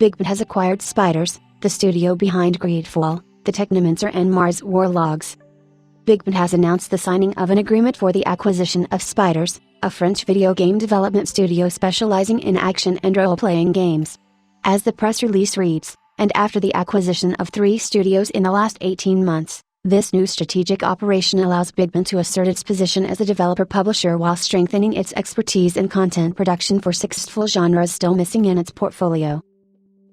Bigben has acquired Spiders, the studio behind Greedfall, the Technomancer and Mars War Logs. Bigben has announced the signing of an agreement for the acquisition of Spiders, a French video game development studio specializing in action and role-playing games. As the press release reads, and after the acquisition of 3 studios in the last 18 months, this new strategic operation allows Bigben to assert its position as a developer-publisher while strengthening its expertise in content production for successful genres still missing in its portfolio.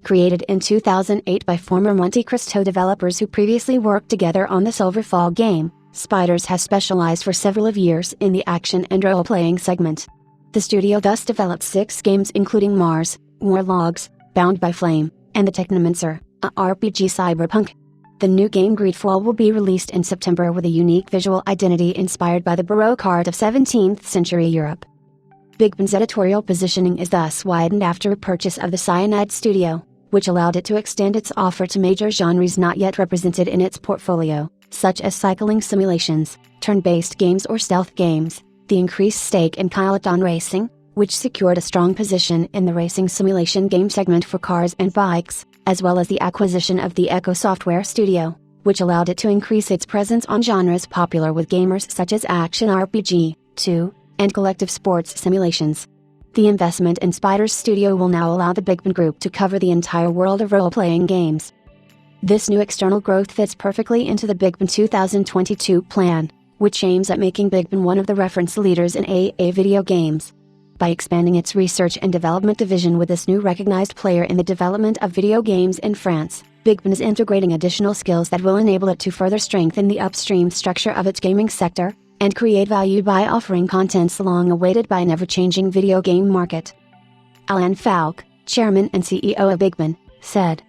Created in 2008 by former Monte Cristo developers who previously worked together on the Silverfall game, Spiders has specialized for several years in the action and role-playing segment. The studio thus developed 6 games including Mars War Logs, Bound by Flame, and the Technomancer, a RPG cyberpunk. The new game Greedfall will be released in September with a unique visual identity inspired by the Baroque art of 17th century Europe. Bigben's editorial positioning is thus widened after a purchase of the Cyanide studio, which allowed it to extend its offer to major genres not yet represented in its portfolio, such as cycling simulations, turn-based games or stealth games, the increased stake in Kiloton Racing, which secured a strong position in the racing simulation game segment for cars and bikes, as well as the acquisition of the Echo Software studio, which allowed it to increase its presence on genres popular with gamers such as action RPG, 2, and collective sports simulations. The investment in Spiders Studio will now allow the Bigben Group to cover the entire world of role-playing games. This new external growth fits perfectly into the Bigben 2022 plan, which aims at making Bigben one of the reference leaders in AA video games. By expanding its research and development division with this new recognized player in the development of video games in France, Bigben is integrating additional skills that will enable it to further strengthen the upstream structure of its gaming sector, and create value by offering contents long awaited by an ever-changing video game market. Alain Falk, chairman and CEO of Bigben, said,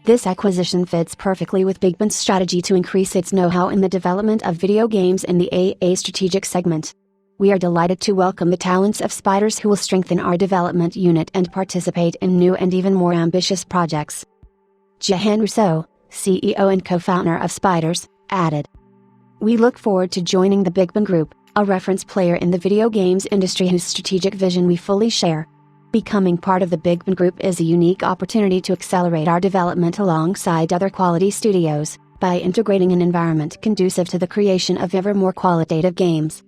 "This acquisition fits perfectly with Bigben's strategy to increase its know-how in the development of video games in the AA strategic segment. We are delighted to welcome the talents of Spiders who will strengthen our development unit and participate in new and even more ambitious projects." Jehan Rousseau, CEO and co-founder of Spiders, added, "We look forward to joining the Bigben Group, a reference player in the video games industry whose strategic vision we fully share. Becoming part of the Bigben Group is a unique opportunity to accelerate our development alongside other quality studios, by integrating an environment conducive to the creation of ever more qualitative games."